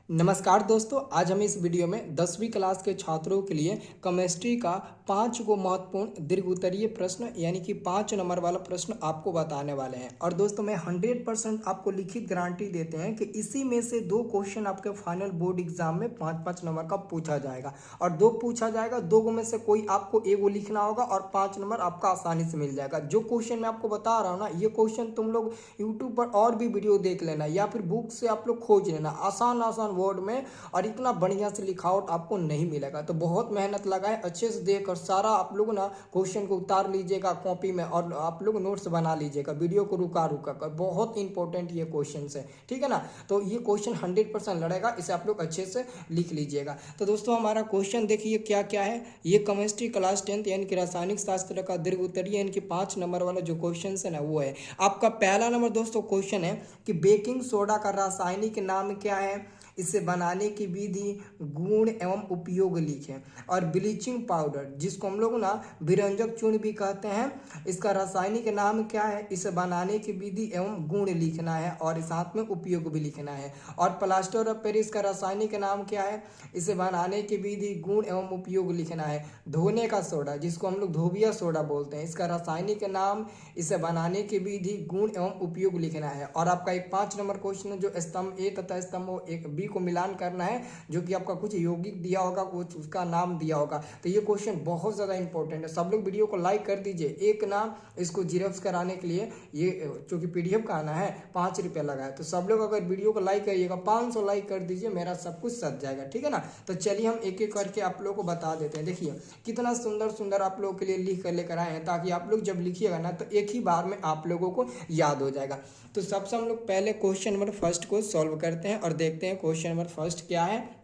नमस्कार दोस्तों, आज हम इस वीडियो में 10वीं क्लास के छात्रों के लिए केमिस्ट्री का 5 को महत्वपूर्ण दीर्घ उत्तरीय प्रश्न यानी कि 5 नंबर वाला प्रश्न आपको बताने वाले हैं। और दोस्तों मैं 100% आपको लिखित गारंटी देते हैं कि इसी में से 2 क्वेश्चन आपके फाइनल बोर्ड एग्जाम में 5-5 नंबर का पूछा जाएगा और 2 पूछा जाएगा। 2 में से कोई आपको एगो लिखना होगा और 5 नंबर आपका आसानी से मिल जाएगा। जो क्वेश्चन मैं आपको बता रहा हूँ ना, ये क्वेश्चन तुम लोग यूट्यूब पर और भी वीडियो देख लेना या फिर बुक से आप लोग खोज लेना, आसान वर्ड में, और इतना बढ़िया से लिखावट आपको नहीं मिलेगा। तो बहुत मेहनत लगाए, अच्छे से देख और सारा आप लोग ना क्वेश्चन को उतार लीजिएगा कॉपी में और आप लोग नोट्स बना लीजिएगा, वीडियो को रुका रुका कर। बहुत इंपॉर्टेंट ये क्वेश्चन है, ठीक है ना। तो ये क्वेश्चन 100% लड़ेगा, इसे आप लोग अच्छे से लिख लीजिएगा। तो दोस्तों हमारा क्वेश्चन देखिए क्या क्या है। ये केमिस्ट्री क्लास 10 यानी कि रासायनिक शास्त्र का दीर्घ उत्तरीय यानी कि 5 नंबर वाला जो क्वेश्चन है ना, वो है आपका पहला नंबर। दोस्तों क्वेश्चन है कि बेकिंग सोडा का रासायनिक नाम क्या है, इसे बनाने की विधि, गुण एवं उपयोग लिखें। और ब्लीचिंग पाउडर, जिसको हम लोग ना विरंजक चूर्ण भी कहते हैं, इसका रासायनिक नाम क्या है, इसे बनाने की विधि एवं गुण लिखना है और साथ में उपयोग भी लिखना है। और प्लास्टर ऑफ पेरिस का रासायनिक नाम क्या है, इसे बनाने की विधि, गुण एवं उपयोग लिखना है। धोने का सोडा, जिसको हम लोग धोबिया सोडा बोलते हैं, इसका रासायनिक नाम, इसे बनाने की विधि, गुण एवं उपयोग लिखना है। और आपका एक 5 नंबर क्वेश्चन है जो स्तंभ ए तथा स्तंभ एक बी को मिलान करना है, जो कि आपका कुछ यौगिक दिया होगा, कुछ उसका नाम दिया होगा। तो ये क्वेश्चन बहुत ज़्यादा इंपॉर्टेंट है। सब लोग वीडियो को लाइक कर दीजिए। एक ना इसको जीरोक्स कराने के लिए ये चूँकि PDF का आना है 5 रुपये लगा है, तो सब लोग अगर वीडियो को लाइक करिएगा, 500 लाइक कर दीजिए, मेरा सब कुछ सज जाएगा, ठीक है ना। तो चलिए हम एक एक करके आप लोगों को बता देते हैं। देखिए कितना सुंदर सुंदर आप लोगों के लिए लिख कर लेकर आए हैं, ताकि आप लोग जब लिखिएगा ना तो एक ही बार में आप लोगों को याद हो जाएगा। तो सबसे हम लोग पहले क्वेश्चन नंबर फर्स्ट को सॉल्व करते हैं और देखते हैं क्वेश्चन नंबर फर्स्ट क्या है।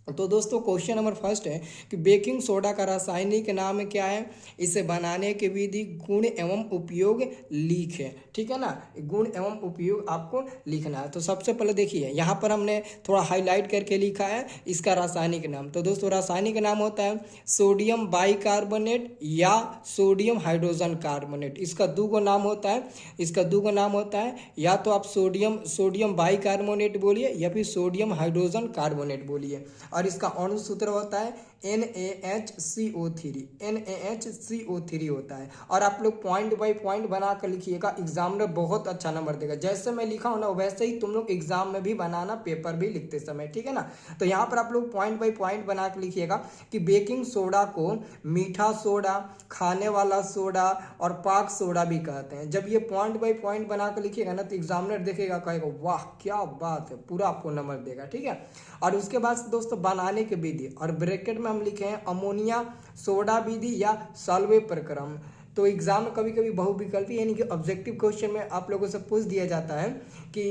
तो दोस्तों क्वेश्चन नंबर फर्स्ट है कि बेकिंग सोडा का रासायनिक नाम क्या है, इसे बनाने की विधि, गुण एवं उपयोग लिखें, ठीक है ना। गुण एवं उपयोग आपको लिखना है। तो सबसे पहले देखिए यहाँ पर हमने थोड़ा हाईलाइट करके लिखा है इसका रासायनिक नाम। तो दोस्तों रासायनिक नाम होता है सोडियम बाइकार्बोनेट या सोडियम हाइड्रोजन कार्बोनेट। इसका 2 नाम होता है, इसका 2 नाम होता है, या तो आप सोडियम बाइकार्बोनेट बोलिए या फिर सोडियम हाइड्रोजन कार्बोनेट बोलिए। और इसका अणु सूत्र होता है NaHCO3, NaHCO3 होता है। और आप लोग पॉइंट बाय पॉइंट बना कर लिखिएगा, एग्जाम में बहुत अच्छा नंबर देगा। जैसे मैं लिखा हूं ना वैसे ही तुम लोग एग्जाम में भी बनाना, पेपर भी लिखते समय, ठीक है ना। तो यहाँ पर आप लोग पॉइंट बाय पॉइंट बना कर लिखिएगा कि बेकिंग सोडा को मीठा सोडा, खाने वाला सोडा और पाक सोडा भी कहते हैं। जब ये पॉइंट बाय पॉइंट बना कर लिखिएगा ना तो एग्जामिनर देखेगा, कहेगा वाह क्या बात है, पूरा आपको नंबर देगा, ठीक है। और उसके बाद दोस्तों बनाने की विधि, और ब्रैकेट में हम लिखे हैं अमोनिया सोडा विधि या सॉल्वे प्रक्रम। तो एग्जाम में कभी कभी बहुविकल्पी यानी कि ऑब्जेक्टिव क्वेश्चन में आप लोगों से पूछ दिया जाता है कि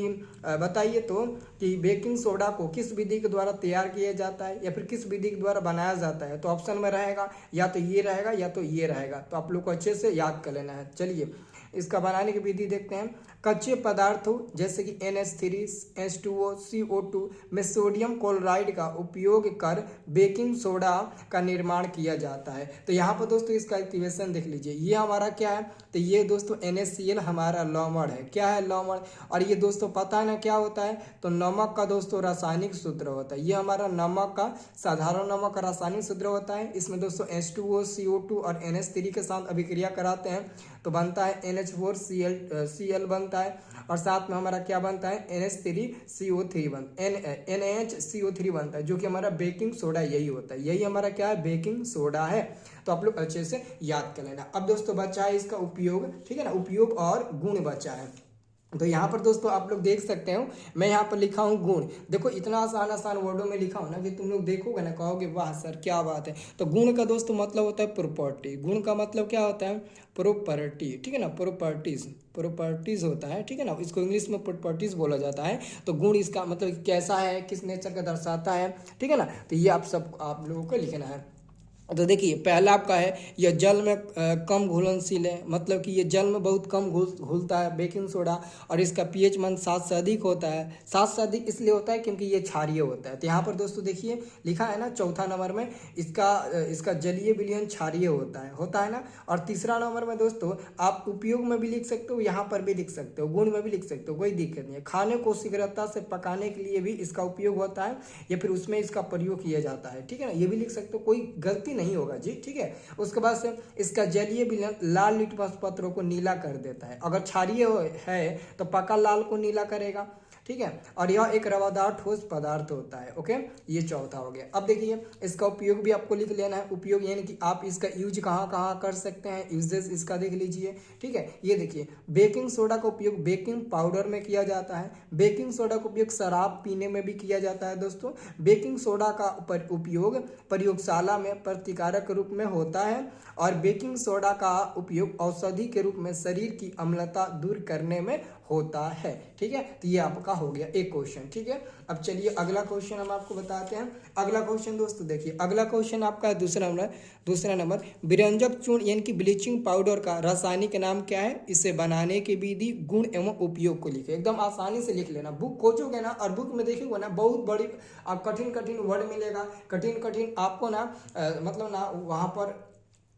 बताइए तो कि बेकिंग सोडा को किस विधि के द्वारा तैयार किया जाता है या फिर किस विधि के द्वारा बनाया जाता है। तो ऑप्शन में रहेगा या तो ये रहेगा या तो ये रहेगा। तो आप लोग को अच्छे से याद कर लेना है। चलिए इसका बनाने की विधि देखते हैं। कच्चे पदार्थों जैसे कि NH3, H2O, CO2 में सोडियम क्लोराइड का उपयोग कर बेकिंग सोडा का निर्माण किया जाता है। तो यहाँ पर दोस्तों इसका एक्टिवेशन देख लीजिए। ये हमारा क्या है, तो ये दोस्तों NaCl हमारा लवण है। क्या है, लवण। और ये दोस्तों पता है ना क्या होता है, तो नमक का दोस्तों रासायनिक सूत्र होता है। ये हमारा नमक का, साधारण नमक का रासायनिक सूत्र होता है। इसमें दोस्तों H2O, CO2 और NH3 के साथ अभिक्रिया कराते हैं तो बनता है NH4Cl बनता है। और साथ में हमारा क्या बनता है, NH3CO3 NaHCO3 बनता है, जो कि हमारा बेकिंग सोडा यही होता है। यही हमारा क्या है, बेकिंग सोडा है। तो आप लोग अच्छे से याद कर लेना। अब दोस्तों बचा है इसका उपयोग, ठीक है ना, उपयोग और गुण बचा है। तो यहाँ पर दोस्तों आप लोग देख सकते हो, मैं यहाँ पर लिखा हूँ गुण। देखो इतना आसान वर्डों में लिखा हूँ ना कि तुम लोग देखोगे ना कहोगे वाह सर क्या बात है। तो गुण का दोस्तों मतलब होता है प्रॉपर्टी। गुण का मतलब क्या होता है, प्रॉपर्टी, ठीक है ना, प्रॉपर्टीज होता है, ठीक है ना। इसको इंग्लिश में प्रॉपर्टीज बोला जाता है। तो गुण इसका मतलब कैसा है, किस नेचर का दर्शाता है, ठीक है ना। तो ये आप लोगों को लिखना है। तो देखिए पहला आपका है यह जल में कम घुलनशील है, मतलब कि ये जल में बहुत कम घुलता है बेकिंग सोडा, और इसका पीएच मान 7 से अधिक होता है। 7 से अधिक इसलिए होता है क्योंकि ये क्षारीय होता है। तो यहाँ पर दोस्तों देखिए लिखा है ना चौथा नंबर में इसका जलीय विलयन क्षारीय होता है ना। और तीसरा नंबर में दोस्तों आप उपयोग में भी लिख सकते हो, यहाँ पर भी लिख सकते हो, गुण में भी लिख सकते हो, कोई दिक्कत नहीं है। खाने को शीघ्रता से पकाने के लिए भी इसका उपयोग होता है या फिर उसमें इसका प्रयोग किया जाता है, ठीक है ना, ये भी लिख सकते हो, कोई गलती नहीं होगा जी, ठीक है। उसके बाद से इसका जलीय विलयन लाल लिटमस पत्रों को नीला कर देता है। अगर क्षारीय है तो पक्का लाल को नीला करेगा, ठीक है। और यह एक रवादार ठोस पदार्थ होता है। ओके, ये चौथा हो गया। अब देखिए इसका उपयोग भी आपको लिख लेना है। उपयोग यानी कि आप इसका यूज कहाँ कहाँ कर सकते हैं, यूजेस इसका देख लीजिए, ठीक है। ये देखिए बेकिंग सोडा का उपयोग बेकिंग पाउडर में किया जाता है। बेकिंग सोडा का उपयोग शराब पीने में भी किया जाता है दोस्तों। बेकिंग सोडा का उपयोग प्रयोगशाला में प्रतिकारक रूप में होता है। और बेकिंग सोडा का उपयोग औषधि के रूप में शरीर की अम्लता दूर करने में होता है, ठीक है। तो ये आपका हो गया एक क्वेश्चन, ठीक है। अब चलिए अगला क्वेश्चन हम आपको बताते हैं। अगला क्वेश्चन दोस्तों देखिए, अगला क्वेश्चन आपका है दूसरा नंबर विरंजक चूर्ण यानी कि ब्लीचिंग पाउडर का रासायनिक नाम क्या है, इसे बनाने की विधि, गुण एवं उपयोग को लिखे। एकदम आसानी से लिख लेना। बुक खोजोगे ना और बुक में देखोगे ना बहुत बड़ी आप कठिन वर्ड मिलेगा, कठिन आपको ना मतलब ना वहाँ पर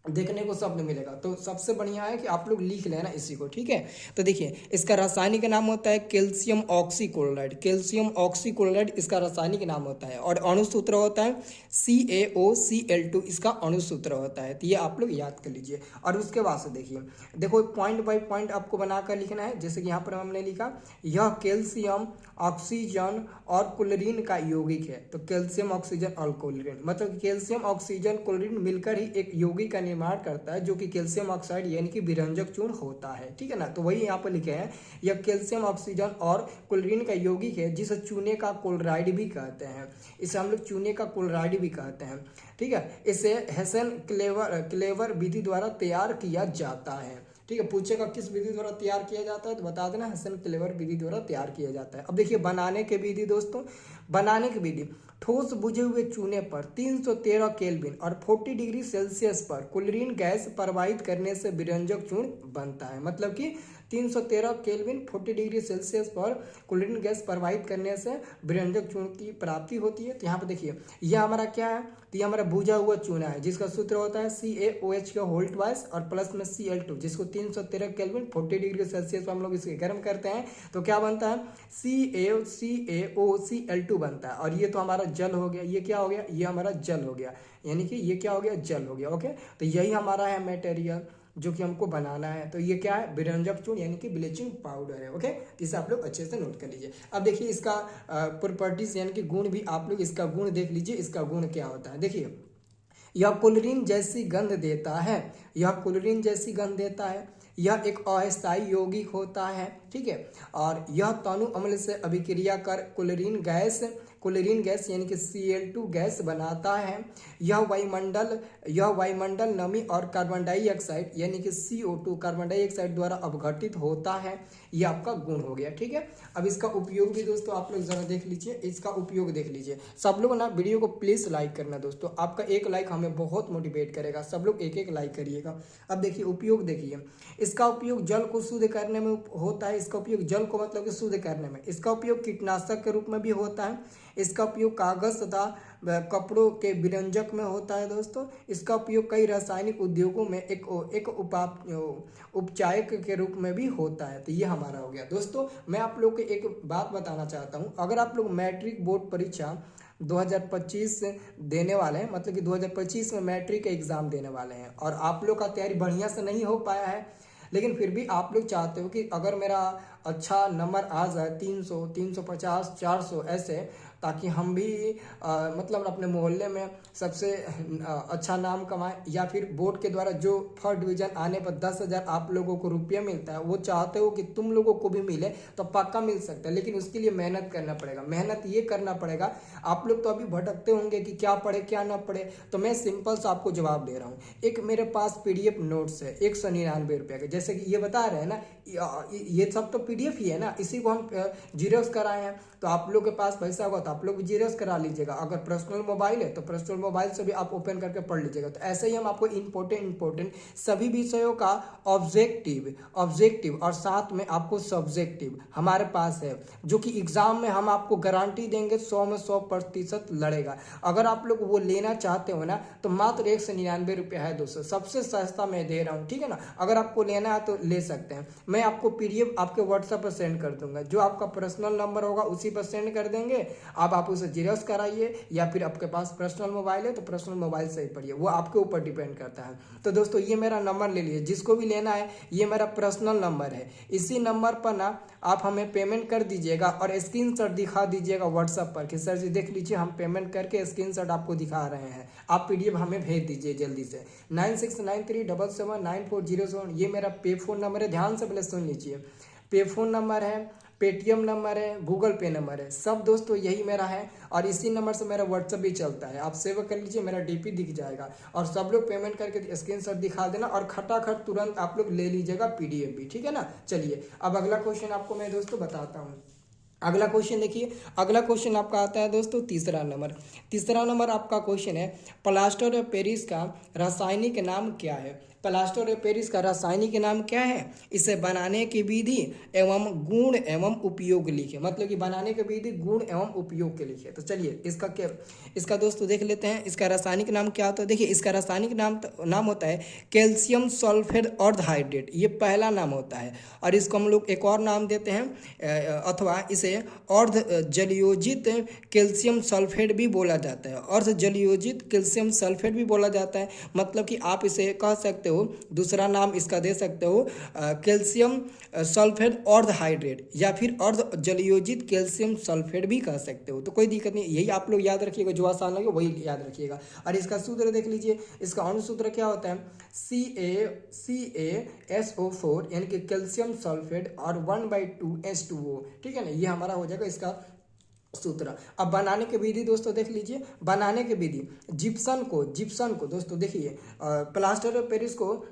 देखने को शब्द मिलेगा। तो सबसे बढ़िया है कि आप लोग लिख लेना इसी को, ठीक है। तो देखिए इसका रासायनिक नाम होता है कैल्शियम ऑक्सीक्लोराइड। कैल्शियम ऑक्सीक्लोराइड इसका रासायनिक नाम होता है। और अणुसूत्र होता है CaOCl2 इसका अणुसूत्र होता है। तो ये आप लोग याद कर लीजिए। और उसके बाद से देखिए देखो पॉइंट बाय पॉइंट आपको बनाकर लिखना है। जैसे कि यहाँ पर हमने लिखा यह कैल्शियम ऑक्सीजन और क्लोरीन का यौगिक है। तो कैल्शियम ऑक्सीजन और क्लोरीन मतलब कैल्शियम ऑक्सीजन क्लोरीन मिलकर ही एक यौगिक का निर्माण करता है जो कि कैल्शियम ऑक्साइड यानी कि विरंजक चूर्ण होता है, ठीक है ना। तो वही यहाँ पर लिखे हैं यह कैल्शियम ऑक्सीजन और क्लोरीन का यौगिक है जिसे चूने का क्लोराइड भी कहते हैं। इसे हम लोग चूने का क्लोराइड भी कहते हैं, ठीक है। इसे हेसन क्लेवर विधि द्वारा तैयार किया जाता है, ठीक है। पूछेगा किस विधि द्वारा तैयार किया जाता है तो बता देना हेसन क्लेवर विधि द्वारा तैयार किया जाता है। अब देखिए बनाने की विधि दोस्तों, बनाने की विधि ठोस बुझे हुए चूने पर 313 केल्विन और 40 डिग्री सेल्सियस पर क्लोरीन गैस प्रवाहित करने से विरंजक चूर्ण बनता है। मतलब कि 313 केल्विन 40 डिग्री सेल्सियस पर क्लोरीन गैस प्रवाहित करने से विरंजक चूर्ण की प्राप्ति होती है। तो यहाँ पर देखिए यह हमारा क्या है, तो ये हमारा बुझा हुआ चूना है जिसका सूत्र होता है CaOH का होल ट्वाइस और प्लस में Cl2 जिसको 313 केल्विन 40 डिग्री सेल्सियस पर हम लोग इसे गर्म करते हैं तो क्या बनता है CaOCl2 बनता है। और ये तो हमारा जल हो गया, ये क्या हो गया, ये हमारा जल हो गया, यानी कि ये क्या हो गया, जल हो गया। ओके, तो यही हमारा है मटेरियल जो कि हमको बनाना है। तो ये क्या है, विरंजक चूर्ण यानी कि ब्लीचिंग पाउडर है। ओके, इसे आप लोग अच्छे से नोट कर लीजिए। अब देखिए इसका प्रॉपर्टीज यानी कि गुण भी आप लोग इसका गुण देख लीजिए। इसका गुण क्या होता है, देखिए यह क्लोरीन जैसी गंध देता है, यह क्लोरीन जैसी गंध देता है, यह एक अस्थायी यौगिक होता है, ठीक है। और यह तनु अम्ल से अभिक्रिया कर क्लोरीन गैस यानी कि Cl2 गैस बनाता है। यह वायुमंडल नमी और कार्बन डाइऑक्साइड यानी कि CO2 कार्बन डाइऑक्साइड द्वारा अपघटित होता है। यह आपका गुण हो गया, ठीक है। अब इसका उपयोग भी दोस्तों आप लोग जरा देख लीजिए, इसका उपयोग देख लीजिए। सब लोग ना वीडियो को प्लीज लाइक करना दोस्तों, आपका एक लाइक हमें बहुत मोटिवेट करेगा। सब लोग एक लाइक करिएगा। अब देखिए उपयोग देखिए, इसका उपयोग जल को शुद्ध करने में होता है। इसका उपयोग जल को मतलब कि शुद्ध करने में, इसका उपयोग कीटनाशक के रूप में भी होता है। इसका उपयोग कागज तथा कपड़ों के विरंजक में होता है दोस्तों। इसका उपयोग कई रासायनिक उद्योगों में एक उपचायक के रूप में भी होता है। तो ये हमारा हो गया दोस्तों। मैं आप लोग को एक बात बताना चाहता हूँ, अगर आप लोग मैट्रिक बोर्ड परीक्षा 2025 देने वाले हैं, मतलब कि 2025 में मैट्रिक का एग्ज़ाम देने वाले हैं और आप लोग का तैयारी बढ़िया से नहीं हो पाया है, लेकिन फिर भी आप लोग चाहते हो कि अगर मेरा अच्छा नंबर आ जाए 300, 350, 400 ऐसे, ताकि हम भी मतलब अपने मोहल्ले में सबसे अच्छा नाम कमाएं, या फिर बोर्ड के द्वारा जो फर्स्ट डिवीज़न आने पर 10,000 आप लोगों को रुपया मिलता है, वो चाहते हो कि तुम लोगों को भी मिले, तो पक्का मिल सकता है। लेकिन उसके लिए मेहनत करना पड़ेगा। मेहनत ये करना पड़ेगा, आप लोग तो अभी भटकते होंगे कि क्या पढ़े क्या ना पढ़े, तो मैं सिंपल सा आपको जवाब दे रहा हूँ। एक मेरे पास PDF नोट्स है 199 रुपये के, जैसे कि ये बता रहे हैं ना, ये सब तो PDF ही है ना, इसी को हम जीरोक्स कराए हैं। तो आप लोग के पास पैसा होगा तो आप लोग जीरोस करा लीजिएगा। अगर पर्सनल मोबाइल है तो पर्सनल मोबाइल से भी आप ओपन करके पढ़ लीजिएगा। तो ऐसे ही हम आपको इंपॉर्टेंट सभी विषयों का ऑब्जेक्टिव और साथ में आपको सब्जेक्टिव हमारे पास है, जो कि एग्जाम में हम आपको गारंटी देंगे 100 में 100% लड़ेगा। अगर आप लोग वो लेना चाहते हो ना तो मात्र 199 रुपये है दोस्तों, सबसे सस्ता मैं दे रहा हूँ, ठीक है ना। अगर आपको लेना है तो ले सकते हैं। मैं आपको PDF आपके व्हाट्सएप पर सेंड कर दूंगा, जो आपका पर्सनल नंबर होगा उसी पर सेंड कर देंगे। आप उसे जीरोस कराइए, या फिर आपके पास पर्सनल मोबाइल है तो पर्सनल मोबाइल से ही पढ़िए, वो आपके ऊपर डिपेंड करता है। तो दोस्तों ये मेरा नंबर ले लीजिए, जिसको भी लेना है ये मेरा पर्सनल नंबर है। इसी नंबर पर ना आप हमें पेमेंट कर दीजिएगा और स्क्रीनशॉट दिखा दीजिएगा व्हाट्सएप पर कि सर जी देख लीजिए हम पेमेंट करके स्क्रीनशॉट आपको दिखा रहे हैं, आप PDF हमें भेज दीजिए जल्दी से। 9693779407 ये मेरा पे फोन नंबर है, ध्यान से पहले सुन लीजिए। पे फोन नंबर है, पेटीएम नंबर है, गूगल पे नंबर है, सब दोस्तों यही मेरा है। और इसी नंबर से मेरा व्हाट्सएप भी चलता है, आप सेव कर लीजिए, मेरा DP दिख जाएगा। और सब लोग पेमेंट करके स्क्रीनशॉट दिखा देना और खटाखट तुरंत आप लोग ले लीजिएगा PDF भी, ठीक है ना। चलिए अब अगला क्वेश्चन आपको मैं दोस्तों बताता हूँ। अगला क्वेश्चन देखिए, अगला क्वेश्चन आपका आता है दोस्तों तीसरा नंबर आपका क्वेश्चन है, प्लास्टर ऑफ पेरिस का रासायनिक नाम क्या है। प्लास्टर ऑफ पेरिस का रासायनिक नाम क्या है, इसे बनाने की विधि एवं गुण एवं उपयोग लिखे। मतलब कि बनाने की विधि, गुण एवं उपयोग के लिखे। तो चलिए इसका दोस्तों देख लेते हैं, इसका रासायनिक नाम क्या होता है। देखिए इसका रासायनिक नाम होता है कैल्शियम सल्फेट ऑर्धहाइड्रेट, ये पहला नाम होता है। और इसको हम लोग एक और नाम देते हैं, अथवा इसे अर्ध जलयोजित कैल्शियम सल्फेट भी बोला जाता है। अर्ध जलयोजित कैल्शियम सल्फेट भी बोला जाता है, मतलब कि आप इसे कह सकते हो, दूसरा नाम इसका दे सकते हो कैल्शियम सल्फेट ऑर्धहाइड्रेट, या फिर अर्ध जलयोजित कैल्शियम सल्फेट भी कह सकते हो। तो कोई दिक्कत नहीं, यही आप लोग याद रखिएगा, जो आसान लगे वही याद रखिएगा। और इसका सूत्र देख लीजिए, इसका अणुसूत्र क्या होता है, CaSO4 यानी कि कैल्शियम सल्फेट और 1/2 H2O, ठीक है ना। ये हमारा हो जाएगा इसका सूत्र। अब बनाने की विधि दोस्तों देख लीजिए, बनाने की विधि जिप्सन को दोस्तों देखिए, प्लास्टर ऑफ पेरिस को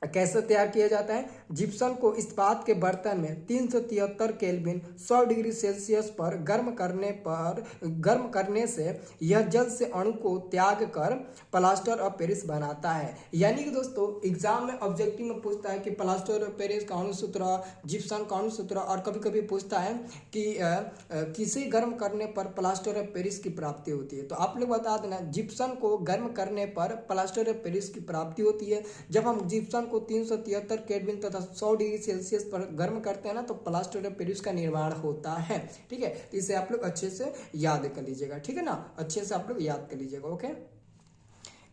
कैसे तैयार किया जाता है। जिप्सम को इस्पात के बर्तन में 373 केल्विन 100 डिग्री सेल्सियस पर गर्म करने से यह जल्द से अणु को त्याग कर प्लास्टर ऑफ पेरिस बनाता है। यानी कि दोस्तों एग्जाम में ऑब्जेक्टिव में पूछता है कि प्लास्टर ऑफ पेरिस का अणुसूत्र, जिप्सम का अणुसूत्र, और कभी कभी पूछता है कि किसे गर्म करने पर प्लास्टर ऑफ पेरिस की प्राप्ति होती है। तो आप लोग बता देना, जिप्सम को गर्म करने पर प्लास्टर ऑफ पेरिस की प्राप्ति होती है। जब हम जिप्सम को 373 केल्विन तथा 100 डिग्री सेल्सियस पर गर्म करते हैं ना, तो प्लास्टर ऑफ पेरिस का निर्माण होता है, ठीक है। तो इसे आप लोग अच्छे से याद कर लीजिएगा, ठीक है ना, अच्छे से आप लोग याद कर लीजिएगा, ओके।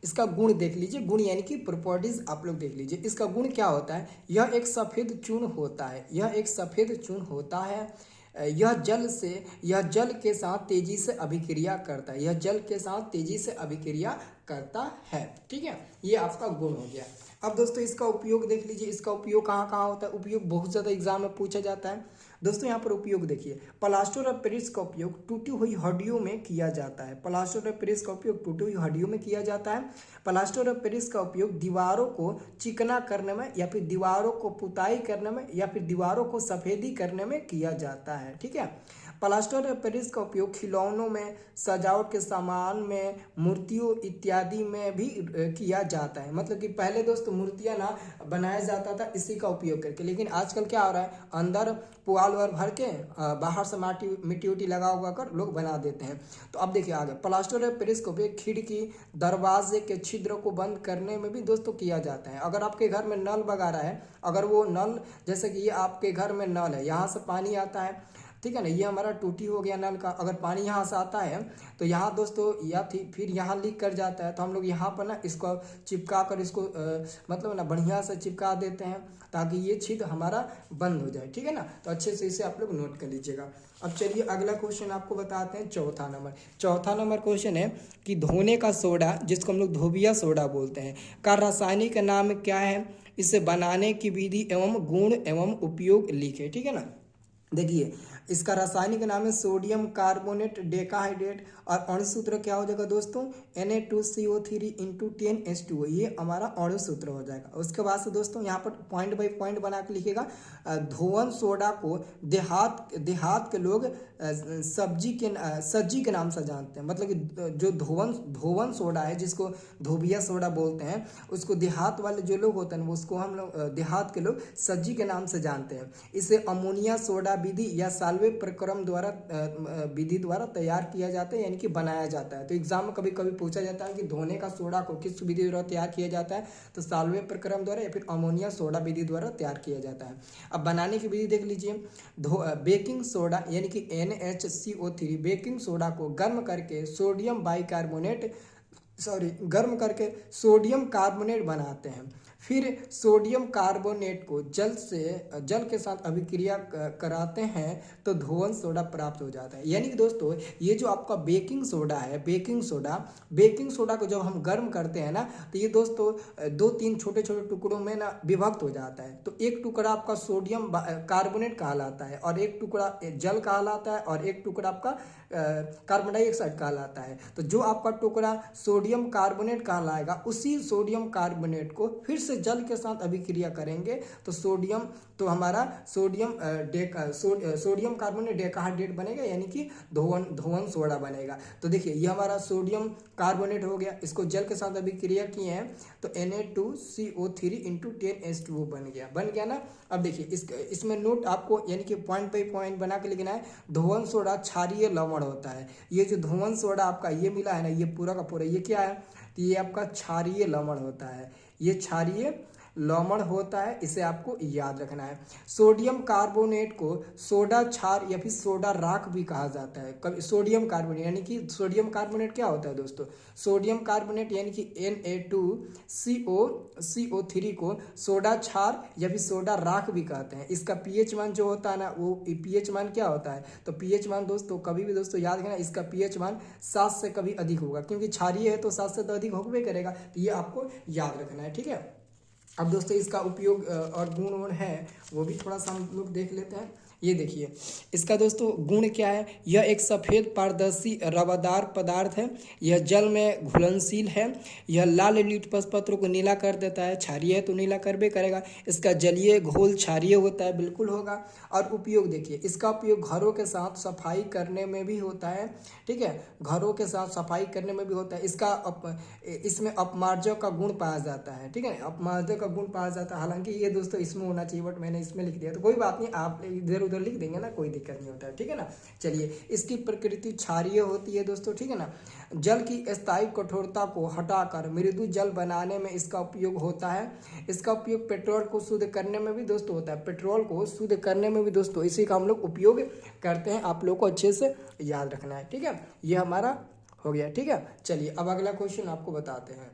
इसका गुण देख लीजिए, गुण यानी कि प्रॉपर्टीज आप लोग देख लीजिए। इसका गुण क्या होता है, यह एक सफेद चूर्ण होता है, यह जल के साथ तेजी से अभिक्रिया करता है, ठीक है। ये आपका गुण हो गया। अब दोस्तों इसका उपयोग देख लीजिए, इसका उपयोग कहाँ कहाँ होता है। उपयोग बहुत ज़्यादा एग्जाम में पूछा जाता है दोस्तों। यहाँ पर उपयोग देखिए, प्लास्टर ऑफ पेरिस का उपयोग टूटी हुई हड्डियों में किया जाता है। प्लास्टर ऑफ पेरिस का उपयोग टूटी हुई हड्डियों में किया जाता है। प्लास्टर ऑफ पेरिस का उपयोग दीवारों को चिकना करने में, या फिर दीवारों को पुताई करने में, या फिर दीवारों को सफेदी करने में किया जाता है, ठीक है। प्लास्टर ऑफ पेरिस का उपयोग खिलौनों में, सजावट के सामान में, मूर्तियों इत्यादि में भी किया जाता है। मतलब कि पहले दोस्तों मूर्तियां ना बनाया जाता था इसी का उपयोग करके, लेकिन आजकल क्या हो रहा है, अंदर पुआल वाल भर के बाहर से मिट्टी उट्टी लगा उगा कर लोग बना देते हैं। तो अब देखिए आगे, प्लास्टर ऑफ पेरिस का उपयोग खिड़की, दरवाजे के छिद्र को बंद करने में भी दोस्तों किया जाता है। अगर आपके घर में नल वगैरह है, अगर वो नल, जैसे कि ये आपके घर में नल है, यहाँ से पानी आता है, ठीक है ना, ये हमारा टूटी हो गया नल का, अगर पानी यहाँ से आता है तो यहाँ दोस्तों फिर यहाँ लीक कर जाता है, तो हम लोग यहाँ पर ना इसको चिपका कर इसको मतलब ना बढ़िया से चिपका देते हैं ताकि ये छिद्र हमारा बंद हो जाए, ठीक है ना। तो अच्छे से इसे आप लोग नोट कर लीजिएगा। अब चलिए अगला क्वेश्चन आपको बताते हैं, चौथा नंबर क्वेश्चन है कि धोने का सोडा, जिसको हम लोग धोबिया सोडा बोलते हैं, का रासायनिक नाम क्या है, इसे बनाने की विधि एवं गुण एवं उपयोग लिखे, ठीक है ना। देखिए इसका रासायनिक नाम है सोडियम कार्बोनेट डेकाहाइड्रेट और अणु सूत्र क्या हो जाएगा दोस्तों Na2CO3 इंटू 10H2O, ये हमारा अणु सूत्र हो जाएगा। उसके बाद से दोस्तों यहाँ पर पॉइंट बाई पॉइंट बना के लिखिएगा। धोवन सोडा को देहात के लोग सज्जी के नाम से जानते हैं, मतलब कि जो धोवन सोडा है जिसको धोबिया सोडा बोलते हैं, उसको देहात वाले जो लोग होते हैं उसको हम लोग देहात के लोग सज्जी के नाम से जानते हैं। इसे अमोनिया सोडा विधि या साल्वे प्रक्रम द्वारा विधि द्वारा तैयार किया जाता है, यानी कि बनाया जाता है। तो एग्जाम में कभी कभी पूछा जाता है कि धोने का सोडा को किस विधि द्वारा तैयार किया जाता है, तो साल्वे प्रक्रम द्वारा या फिर अमोनिया सोडा विधि द्वारा तैयार किया जाता है। अब बनाने की विधि देख लीजिए। बेकिंग सोडा यानी कि NaCO3 बेकिंग सोडा को गर्म करके सोडियम कार्बोनेट बनाते हैं। फिर सोडियम कार्बोनेट को जल के साथ अभिक्रिया कराते हैं तो धोवन सोडा प्राप्त हो जाता है। यानी कि दोस्तों ये जो आपका बेकिंग सोडा है, बेकिंग सोडा को जब हम गर्म करते हैं ना, तो ये दोस्तों 2-3 छोटे छोटे टुकड़ों में ना विभक्त हो जाता है। तो एक टुकड़ा आपका सोडियम कार्बोनेट कहलाता है और एक टुकड़ा जल कहलाता है और एक टुकड़ा आपका कार्बन डाइऑक्साइड कहलाता है। तो जो आपका टुकड़ा सोडियम कार्बोनेट कहलाएगा, उसी सोडियम कार्बोनेट को फिर से जल के साथ अभिक्रिया करेंगे तो हमारा सोडियम कार्बोनेट डेकाहाइड्रेट बनेगा, यानी कि धोवन सोडा बनेगा। तो देखिए ये हमारा सोडियम कार्बोनेट हो गया, इसको जल के साथ अभिक्रिया किए हैं तो Na2CO3 इंटू 10H2O बन गया ना। अब देखिए इसमें नोट आपको यानी कि पॉइंट बाई पॉइंट बना के लिखना है। धोवन सोडा क्षारीय लवण होता है। ये जो धोवन सोडा आपका ये मिला है ना, ये पूरा का पूरा ये क्या है, तो ये आपका क्षारीय लवण होता है। ये क्षारीय लवण होता है, इसे आपको याद रखना है। सोडियम कार्बोनेट को सोडा क्षार या फिर सोडा राख भी कहा जाता है। कभी सोडियम कार्बोनेट यानी कि सोडियम कार्बोनेट क्या होता है दोस्तों, सोडियम कार्बोनेट यानी कि Na2CO3 को सोडा क्षार या फिर सोडा राख भी कहते हैं। इसका pH मान जो होता है ना, वो pH मान क्या होता है, तो pH मान दोस्तों कभी भी दोस्तों याद रखना, इसका pH मान 7 से कभी अधिक होगा, क्योंकि क्षारीय है तो 7 से तो अधिक होगा करेगा। तो ये आपको याद रखना है, ठीक है। अब दोस्तों इसका उपयोग और गुण है वो भी थोड़ा सा हम लोग देख लेते हैं। ये देखिए इसका दोस्तों गुण क्या है। यह एक सफ़ेद पारदर्शी रवादार पदार्थ है। यह जल में घुलनशील है। यह लाल लिटमस पत्रों को नीला कर देता है। क्षारीय है तो नीला करबे करेगा। इसका जलीय घोल क्षारीय होता है, बिल्कुल होगा। और उपयोग देखिए, इसका उपयोग घरों के साथ सफाई करने में भी होता है, ठीक है, घरों के साथ सफाई करने में भी होता है। इसमें अपमार्जक का गुण पाया जाता है, ठीक है, अपमार्जक का गुण पाया जाता है। हालांकि ये दोस्तों इसमें होना चाहिए, बट मैंने इसमें लिख दिया, तो कोई बात नहीं, आप इधर उधर लिख देंगे ना, कोई दिक्कत नहीं होता है, ठीक है ना। चलिए, इसकी प्रकृति क्षारीय होती है दोस्तों, ठीक है ना। जल की स्थायी कठोरता को हटाकर मृदु जल बनाने में इसका उपयोग होता है। इसका उपयोग पेट्रोल को शुद्ध करने में भी दोस्तों होता है। पेट्रोल को शुद्ध करने में भी दोस्तों इसी का हम लोग उपयोग करते हैं। आप लोग को अच्छे से याद रखना है, ठीक है। ये हमारा हो गया, ठीक है। चलिए अब अगला क्वेश्चन आपको बताते हैं।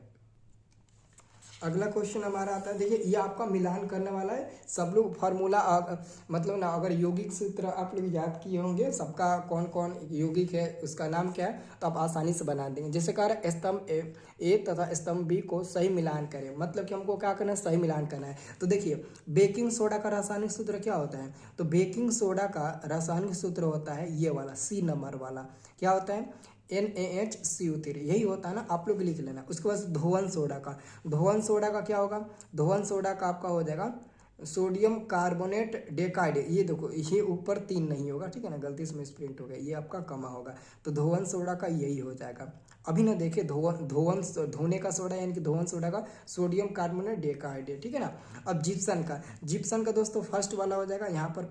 अगला क्वेश्चन हमारा आता है, देखिए ये आपका मिलान करने वाला है। सब लोग फार्मूला मतलब ना, अगर यौगिक सूत्र आप लोग याद किए होंगे, सबका कौन कौन यौगिक है उसका नाम क्या है, तो आप आसानी से बना देंगे। जैसे कह रहे स्तंभ ए तथा स्तंभ बी को सही मिलान करें, मतलब कि हमको क्या करना है, सही मिलान करना है। तो देखिए बेकिंग सोडा का रासायनिक सूत्र क्या होता है, तो बेकिंग सोडा का रासायनिक सूत्र होता है ये वाला, C नंबर वाला। क्या होता है, NaHCO3, यही होता है ना, आप लोग लिख लेना। उसके बाद धोवन सोडा का क्या होगा, धोवन सोडा का आपका हो जाएगा सोडियम कार्बोनेट डेकाइड। ये देखो, ये ऊपर 3 नहीं होगा, ठीक है ना, गलती से मिसप्रिंट हो गया, ये आपका कमा होगा। तो धोवन सोडा का यही हो जाएगा। अभी ना देखिए धोने का सोडा यानी कि धोवन सोडा का सोडियम कार्बोनेट डेकाहाइड्रेट, ठीक है ना। अब जिप्सन का दोस्तों फर्स्ट वाला हो जाएगा, यहाँ पर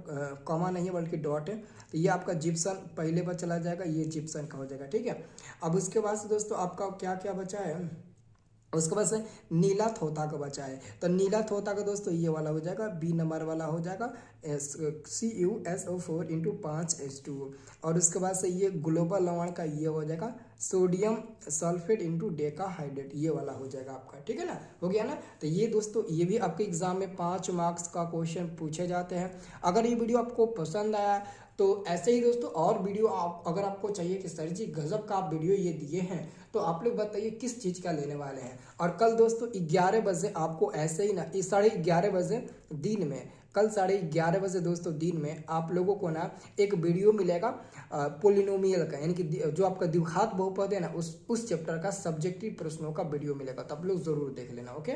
कॉमा नहीं है बल्कि डॉट है, तो ये आपका जिप्सन पहले पर चला जाएगा, ये जिप्सन का हो जाएगा, ठीक है। अब उसके बाद से दोस्तों आपका क्या क्या बचा है, उसके बाद से नीला थोथा का बचा है। तो नीला थोथा का दोस्तों ये वाला हो जाएगा, B नंबर वाला हो जाएगा, CuSO4 इंटू 5H2O। और उसके बाद से ये ग्लोबल लवण का ये हो जाएगा सोडियम सल्फेट इंटू डेकाहाइड्रेट, ये वाला हो जाएगा आपका, ठीक है ना, हो गया ना। तो ये दोस्तों ये भी आपके एग्जाम में 5 मार्क्स का क्वेश्चन पूछे जाते हैं। अगर ये वीडियो आपको पसंद आया तो ऐसे ही दोस्तों और वीडियो अगर आपको चाहिए कि सर जी गजब का आप वीडियो ये दिए हैं, तो आप लोग बताइए किस चीज़ का लेने वाले हैं। और कल दोस्तों 11 बजे आपको ऐसे ही ना, 11:30 बजे दिन में कल 11:30 बजे दोस्तों दिन में आप लोगों को ना एक वीडियो मिलेगा पोलिनोमियल का, यानी कि जो आपका द्विघात बहुपद है ना उस चैप्टर का सब्जेक्टिव प्रश्नों का वीडियो मिलेगा, तो आप लोग जरूर देख लेना। ओके।